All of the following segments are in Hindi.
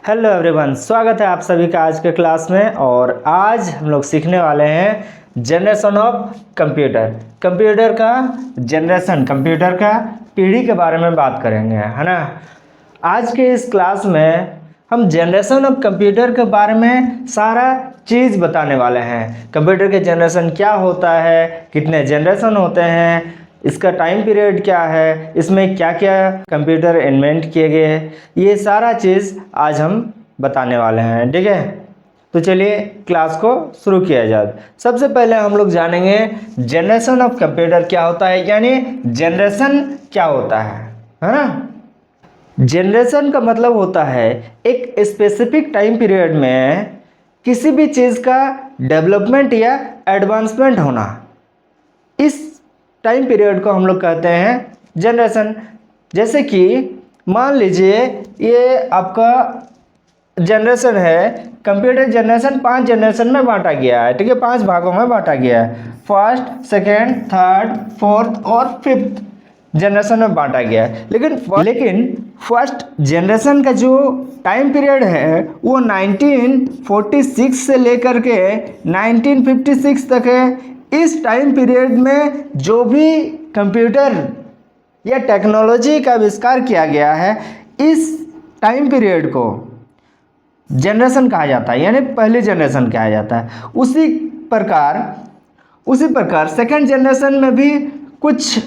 हेलो एवरीवन, स्वागत है आप सभी का आज के क्लास में। और आज हम लोग सीखने वाले हैं जनरेशन ऑफ कंप्यूटर। कंप्यूटर का जनरेशन, कंप्यूटर का पीढ़ी के बारे में बात करेंगे, है ना। आज के इस क्लास में हम जनरेशन ऑफ कंप्यूटर के बारे में सारा चीज़ बताने वाले हैं। कंप्यूटर के जनरेशन क्या होता है, कितने जनरेशन होते हैं, इसका टाइम पीरियड क्या है, इसमें क्या क्या कंप्यूटर इन्वेंट किए गए, ये सारा चीज़ आज हम बताने वाले हैं। ठीक है, तो चलिए क्लास को शुरू किया जाए। सबसे पहले हम लोग जानेंगे जनरेशन ऑफ कंप्यूटर क्या होता है, यानी जनरेशन क्या होता है ना। जनरेशन का मतलब होता है एक स्पेसिफिक टाइम पीरियड में किसी भी चीज़ का डेवलपमेंट या एडवांसमेंट होना। इस टाइम पीरियड को हम लोग कहते हैं जनरेशन। जैसे कि मान लीजिए ये आपका जनरेशन है, कंप्यूटर जनरेशन 5 जनरेशन में बांटा गया है। ठीक है, 5 भागों में बांटा गया है। फर्स्ट, सेकेंड, थर्ड, फोर्थ और फिफ्थ जनरेशन में बांटा गया है। लेकिन फर्स्ट जनरेशन का जो टाइम पीरियड है वो 1946 से लेकर के 1956 तक है। इस टाइम पीरियड में जो भी कंप्यूटर या टेक्नोलॉजी का आविष्कार किया गया है, इस टाइम पीरियड को जनरेशन कहा जाता है, यानी पहली जनरेशन कहा जाता है। उसी प्रकार सेकंड जनरेशन में भी कुछ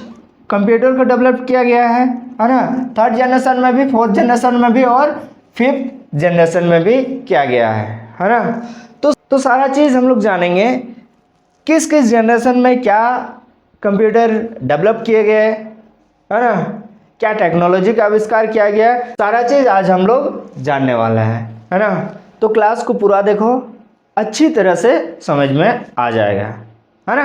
कंप्यूटर को डेवलप किया गया है ना। थर्ड जनरेशन में भी, फोर्थ जनरेशन में भी और फिफ्थ जनरेशन में भी किया गया है ना। तो सारा चीज़ हम लोग जानेंगे किस किस जनरेशन में क्या कंप्यूटर डेवलप किए गए, है ना, क्या टेक्नोलॉजी का आविष्कार किया गया, सारा चीज़ आज हम लोग जानने वाले हैं, है ना। तो क्लास को पूरा देखो, अच्छी तरह से समझ में आ जाएगा, है ना।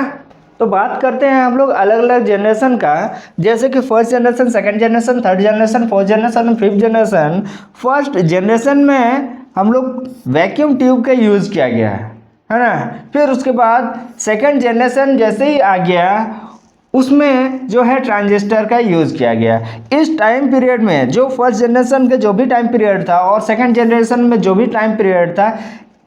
तो बात करते हैं हम लोग अलग अलग जनरेशन का, जैसे कि first generation, second generation, third generation, fourth generation, fifth generation. First generation में हम लोग वैक्यूम ट्यूब का यूज़ किया गया है ना। फिर उसके बाद सेकंड जनरेशन जैसे ही आ गया, उसमें जो है ट्रांजिस्टर का यूज़ किया गया। इस टाइम पीरियड में जो फर्स्ट जनरेशन का जो भी टाइम पीरियड था और सेकंड जनरेशन में जो भी टाइम पीरियड था,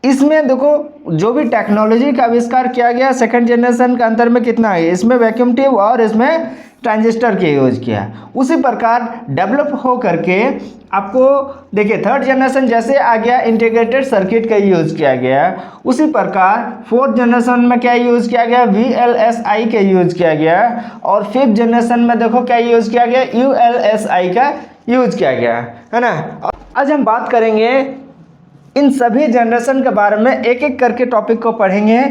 इसमें देखो जो भी टेक्नोलॉजी का आविष्कार किया गया सेकंड जनरेशन के अंतर में कितना है, इसमें वैक्यूम ट्यूब और इसमें ट्रांजिस्टर के यूज़ किया। उसी प्रकार डेवलप हो करके आपको देखिए थर्ड जनरेशन जैसे आ गया, इंटीग्रेटेड सर्किट का यूज़ किया गया। उसी प्रकार फोर्थ जनरेशन में क्या यूज़ किया गया, VLSI का यूज़ किया गया। और फिफ्थ जनरेशन में देखो क्या यूज़ किया गया, ULSI का यूज़ किया गया, है ना। आज हम बात करेंगे इन सभी जनरेशन के बारे में, एक एक करके टॉपिक को पढ़ेंगे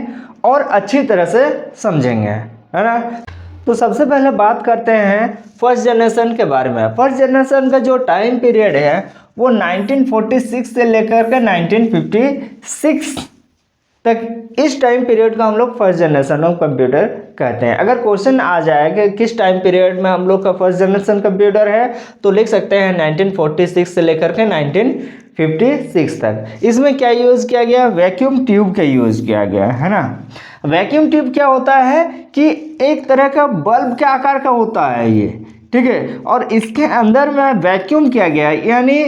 और अच्छी तरह से समझेंगे, है ना। तो सबसे पहले बात करते हैं फर्स्ट जनरेशन के बारे में। फर्स्ट जनरेशन का जो टाइम पीरियड है वो 1946 से लेकर के 1956 तक, इस टाइम पीरियड का हम लोग फर्स्ट जनरेशन ऑफ कंप्यूटर कहते हैं। अगर क्वेश्चन आ जाए कि किस टाइम पीरियड में हम लोग का फर्स्ट जनरेशन कंप्यूटर है, तो लिख सकते हैं 1946 से लेकर के 1956 तक। इसमें क्या यूज़ किया गया, वैक्यूम ट्यूब का यूज़ किया गया, है ना। वैक्यूम ट्यूब क्या होता है कि एक तरह का बल्ब के आकार का होता है ये, ठीक है। और इसके अंदर में वैक्यूम किया गया, यानी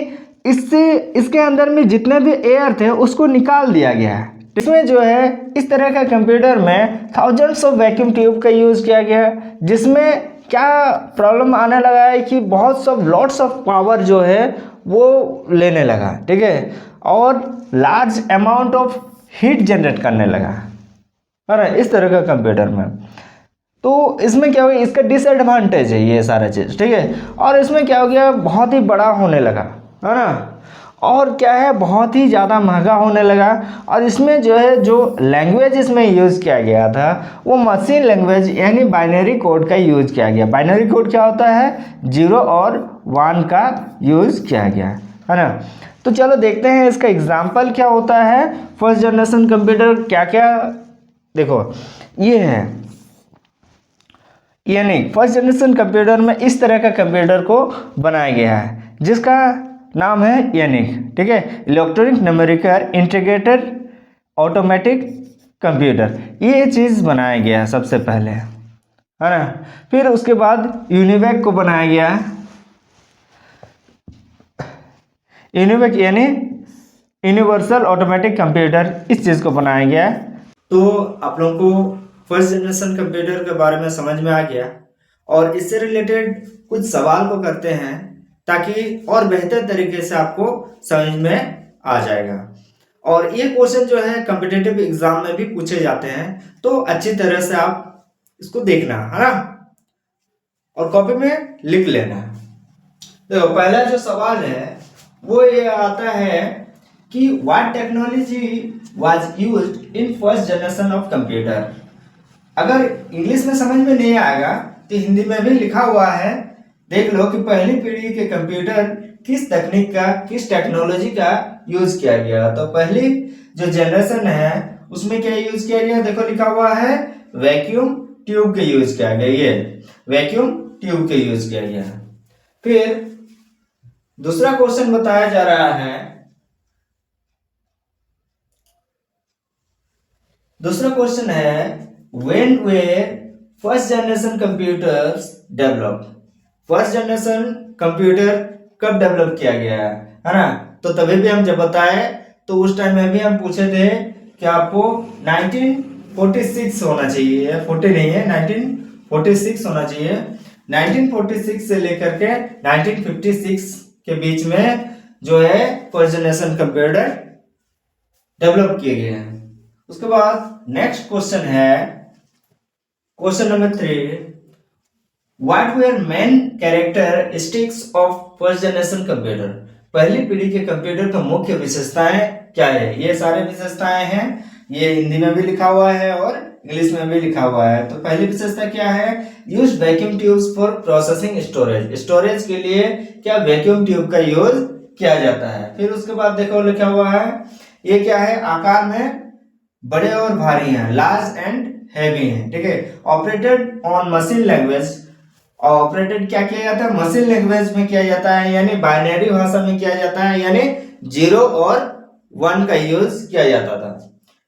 इसके अंदर में जितने भी एयर थे उसको निकाल दिया गया है। इसमें जो है इस तरह का कंप्यूटर में थाउजेंड्स ऑफ वैक्यूम ट्यूब का यूज़ किया गया, जिसमें क्या प्रॉब्लम आने लगा है कि बहुत सब लॉट्स ऑफ पावर जो है वो लेने लगा, ठीक है, और large amount of heat generate करने लगा, है ना, इस तरह का कंप्यूटर में। तो इसमें क्या हो गया, इसका डिसएडवांटेज है ये सारा चीज़, ठीक है। और इसमें क्या हो गया, बहुत ही बड़ा होने लगा, है ना, और क्या है बहुत ही ज़्यादा महंगा होने लगा। और इसमें जो है जो लैंग्वेज इसमें यूज़ किया गया था वो मशीन लैंग्वेज यानी बाइनरी कोड का यूज़ किया गया। बाइनरी कोड क्या होता है, 0 और 1 का यूज़ किया गया, है ना। तो चलो देखते हैं इसका एग्जाम्पल क्या होता है। फर्स्ट जनरेशन कंप्यूटर क्या क्या, देखो ये है, यानी फर्स्ट जनरेशन कंप्यूटर में इस तरह का कंप्यूटर को बनाया गया है जिसका नाम है ENIAC, ठीक है, electronic numerical integrated automatic computer. ये चीज़ बनाया गया है सबसे पहले, है ना। फिर उसके बाद यूनिवैक को बनाया गया है। यूनिवैक यानी यूनिवर्सल ऑटोमेटिक कंप्यूटर, इस चीज़ को बनाया गया है। तो आप लोगों को फर्स्ट जनरेशन कंप्यूटर के बारे में समझ में आ गया, और इससे रिलेटेड कुछ सवाल को करते हैं ताकि और बेहतर तरीके से आपको समझ में आ जाएगा। और ये क्वेश्चन जो है कॉम्पिटिटिव एग्जाम में भी पूछे जाते हैं, तो अच्छी तरह से आप इसको देखना है ना, और कॉपी में लिख लेना। देखो पहला जो सवाल है वो ये आता है कि what technology was used in first generation of computer. अगर इंग्लिश में समझ में नहीं आएगा तो हिंदी में भी लिखा हुआ है, देख लो कि पहली पीढ़ी के कंप्यूटर किस तकनीक का, किस टेक्नोलॉजी का यूज किया गया। तो पहली जो जनरेशन है उसमें क्या यूज किया गया, देखो लिखा हुआ है वैक्यूम ट्यूब के यूज किया गया, ये वैक्यूम ट्यूब के यूज किया गया। फिर दूसरा क्वेश्चन बताया जा रहा है, दूसरा क्वेश्चन है when were first generation computers developed. First generation computer कब डेवलप किया गया है ना। तो तभी भी हम जब बताए तो उस टाइम में भी हम पूछे थे कि आपको 1946 होना चाहिए, 40 नहीं है, 1946 होना चाहिए। 1946 से लेकर के 1956 के बीच में जो है फर्स्ट जनरेशन कंप्यूटर डेवलप किए गए हैं। उसके बाद नेक्स्ट क्वेश्चन है question number 3, what were main characteristics of first generation computer. पहली पीढ़ी के कंप्यूटर का मुख्य विशेषताएं क्या है। ये सारे विशेषताएं हैं, ये हिंदी में भी लिखा हुआ है और इंग्लिश में भी लिखा हुआ है। तो पहली विशेषता क्या है, use vacuum tubes for processing storage. Storage के लिए क्या वैक्यूम ट्यूब का यूज किया जाता है। फिर उसके बाद देखो लिखा हुआ है ये क्या है, आकार में बड़े और भारी हैं, लार्ज एंड हैवी हैं, ठीक है। Operated on machine language, operated क्या किया जाता है, मशीन लैंग्वेज में किया जाता है, यानी बाइनरी भाषा में किया जाता है, यानी 0 और 1 का यूज किया जाता था।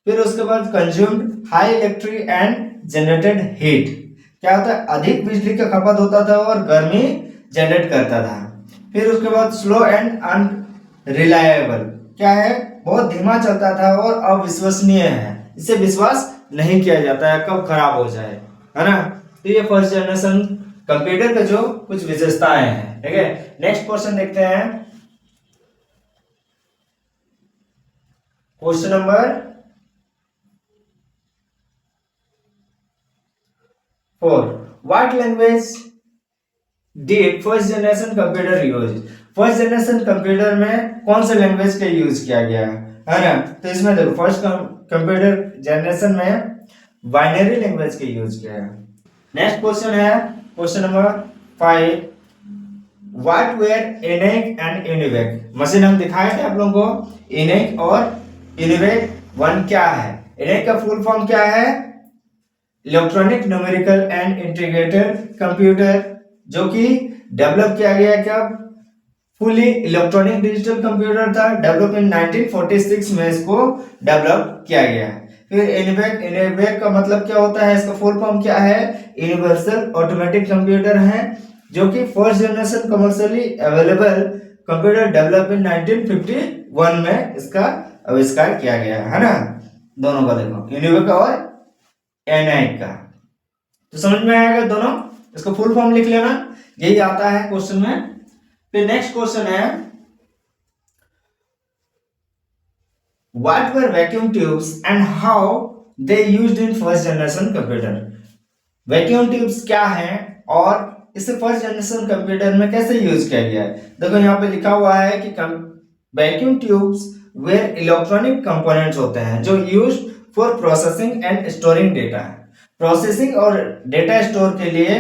फिर उसके बाद consumed high electric and generated heat, क्या होता है, अधिक बिजली का खपत होता था और गर्मी जनरेट करता था। फिर उसके बाद स्लो एंड अनरिलायबल, क्या है, बहुत धीमा चलता था और अविश्वसनीय है, इसे विश्वास नहीं किया जाता है कब खराब हो जाए, है ना। तो ये फर्स्ट जनरेशन कंप्यूटर का जो कुछ विशेषताएं हैं, ठीक है। नेक्स्ट क्वेश्चन देखते हैं, question number 4, what language did first generation computer use. First generation computer में कौन से लैंग्वेज का यूज किया गया है ना। तो इसमें देखो फर्स्ट कंप्यूटर जनरेशन में बाइनरी लैंग्वेज का यूज किया है। नेक्स्ट क्वेश्चन है question number 5, what were ENIAC and UNIVAC. Machine हम दिखाए थे आप लोगों को, एनेक और यूनिवेक 1 क्या है। एनेक का फुल फॉर्म क्या है, electronic numerical and integrated computer, जो कि डेवलप किया गया क्या, फुली इलेक्ट्रॉनिक डिजिटल कंप्यूटर था, डेवलप इन 1946 में इसको डेवलप किया गया है। फिर इनवेक, इनवेक का मतलब क्या होता है, इसका फुल फॉर्म क्या है, यूनिवर्सल ऑटोमेटिक कंप्यूटर है, जो कि first generation commercially available computer develop in 1951 में इसका आविष्कार किया गया है ना। दोनों का देखो, इनवेक और एनआईक का, तो समझ में आएगा दोनों। इसको फुल फॉर्म लिख लेना, यही आता है क्वेश्चन में। फिर नेक्स्ट क्वेश्चन है, what were vacuum tubes and how they used in first generation computer. Vacuum tubes क्या हैं और इसे फर्स्ट जनरेशन कंप्यूटर में कैसे यूज किया गया है। देखो यहाँ पे लिखा हुआ है कि vacuum tubes were electronic components होते हैं जो used for processing and storing data. Processing और डेटा स्टोर के लिए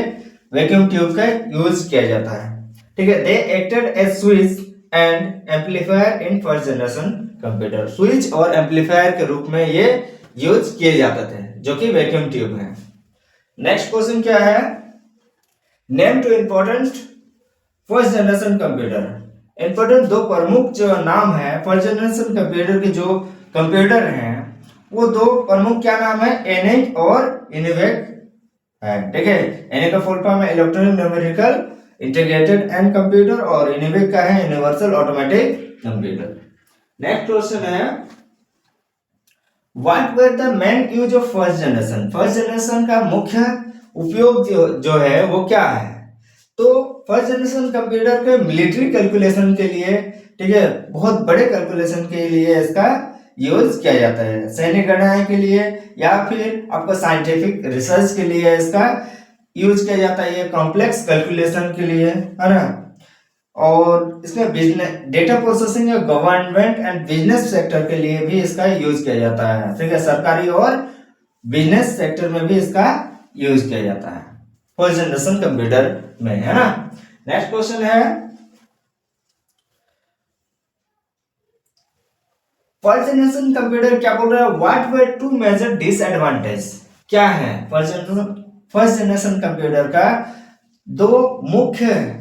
वैक्यूम ट्यूब का यूज किया जाता है, ठीक है। They acted as switch and amplifier in first generation computer. Switch और एम्पलीफायर के रूप में ये यूज किए जाते थे, जो कि वैक्यूम ट्यूब है। नेक्स्ट क्वेश्चन क्या है, name two important first generation computer. Important दो प्रमुख जो नाम है फर्स्ट जनरेशन कंप्यूटर के, जो कंप्यूटर हैं वो दो प्रमुख क्या नाम है, एनेक और इनवेक है, ठीक है। एनेक का फुल फॉर्म है electronic numerical integrated and computer, और इनवेक का है universal automatic computer. Next question है what were the main use of first generation. First generation का मुख्य उपयोग जो है वो क्या है। तो फर्स्ट जनरेशन कंप्यूटर के मिलिट्री कैलकुलेशन के लिए, ठीक है, बहुत बड़े कैलकुलेशन के लिए इसका यूज किया जाता है। सैन्य गणना के लिए या फिर आपका साइंटिफिक रिसर्च के लिए इसका यूज किया जाता है। ये कॉम्प्लेक्स कैलकुलेशन के लिए, है ना। और इसमें बिजनेस डेटा प्रोसेसिंग या गवर्नमेंट एंड बिजनेस सेक्टर के लिए भी इसका यूज किया जाता है। ठीक है, सरकारी और बिजनेस सेक्टर में भी इसका यूज किया जाता है फर्स्ट जनरेशन कंप्यूटर में, है ना। नेक्स्ट क्वेश्चन है फर्स्ट जनरेशन कंप्यूटर क्या बोल रहा है, what were two major disadvantage. क्या है फर्स्ट जनरेशन कंप्यूटर का दो मुख्य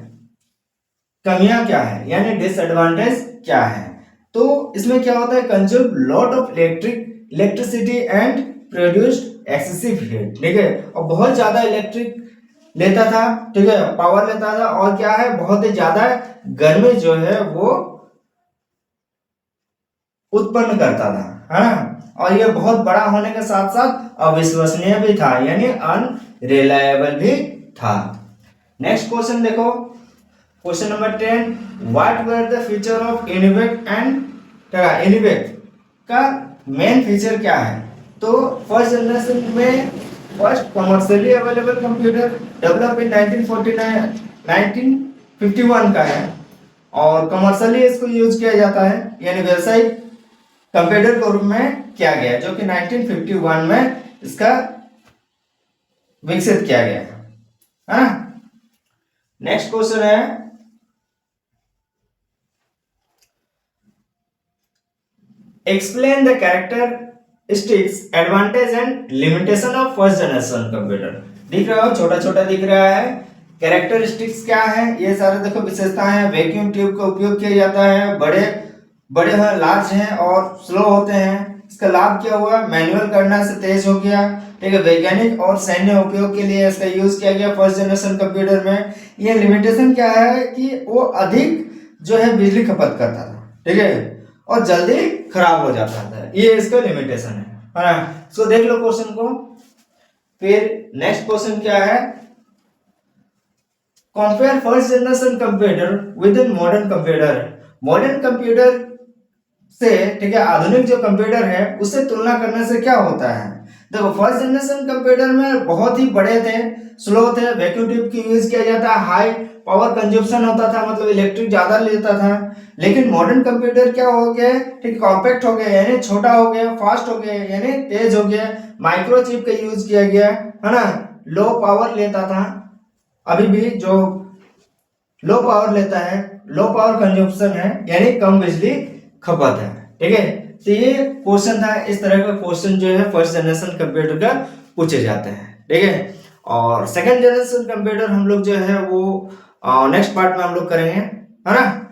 कमियां क्या है, यानी डिसएडवांटेज क्या है। तो इसमें क्या होता है, consume lot of electricity and produced excessive heat. ठीक है, और बहुत ज्यादा इलेक्ट्रिक लेता था, ठीक है, पावर लेता था, और क्या है, बहुत ही ज्यादा गर्मी जो है वो उत्पन्न करता था, है ना। और ये बहुत बड़ा होने के साथ साथ अविश्वसनीय भी था, यानी अनरिलायबल भी था। नेक्स्ट क्वेश्चन देखो, question number 10, what were the feature of UNIVAC and UNIVAC का मेन फीचर क्या है। तो फर्स्ट जनरेशन में first commercially available computer develop in 1951 का है, और कमर्शियली इसको यूज किया जाता है, यानी व्यावसायिक कंप्यूटर के रूप में किया गया, जो कि 1951 में इसका विकसित किया गया है ना। नेक्स्ट क्वेश्चन है explain the characteristics advantage and limitation of first generation computer. दिख रहा हो, छोटा छोटा दिख रहा है। कैरेक्टरिस्टिक्स क्या है, ये सारे देखो विशेषताएं हैं। वैक्यूम ट्यूब का उपयोग किया जाता है, बड़े बड़े हैं, लार्ज हैं और स्लो होते हैं। इसका लाभ क्या हुआ, मैनुअल करना से तेज हो गया। ठीक है, वैज्ञानिक और सैन्य उपयोग के लिए इसका यूज किया गया फर्स्ट जनरेशन कंप्यूटर में। ये लिमिटेशन क्या है कि वो अधिक जो है बिजली खपत करता था, ठीक है, और जल्दी खराब हो जाता था। ये इसका लिमिटेशन है ना। इसको देख लो क्वेश्चन को। फिर नेक्स्ट क्वेश्चन क्या है, compare first generation computer with modern computer. Modern computer से, ठीक है, आधुनिक जो कंप्यूटर है उससे तुलना करने से क्या होता है। देखो, फर्स्ट जनरेशन कंप्यूटर में बहुत ही बड़े थे, स्लो थे, वैक्यूम ट्यूब की यूज किया जाता, हाई पावर कंजप्शन होता था, मतलब इलेक्ट्रिक ज्यादा लेता था। लेकिन मॉडर्न कंप्यूटर क्या हो गया, ठीक, कॉम्पैक्ट हो गया, यानी छोटा हो गया, फास्ट हो गया, यानी तेज हो गया, माइक्रो चिप का यूज किया गया, है ना। लो पावर लेता था, अभी भी जो लो पावर लेता है, लो पावर कंजप्शन है, यानी कम बिजली खपत है। ठीक है, तो ये क्वेश्चन था। इस तरह का क्वेश्चन जो है फर्स्ट जनरेशन कंप्यूटर का पूछे जाते हैं। ठीक है, और सेकंड जनरेशन कंप्यूटर हम लोग जो है वो नेक्स्ट पार्ट में हम लोग करेंगे, है ना।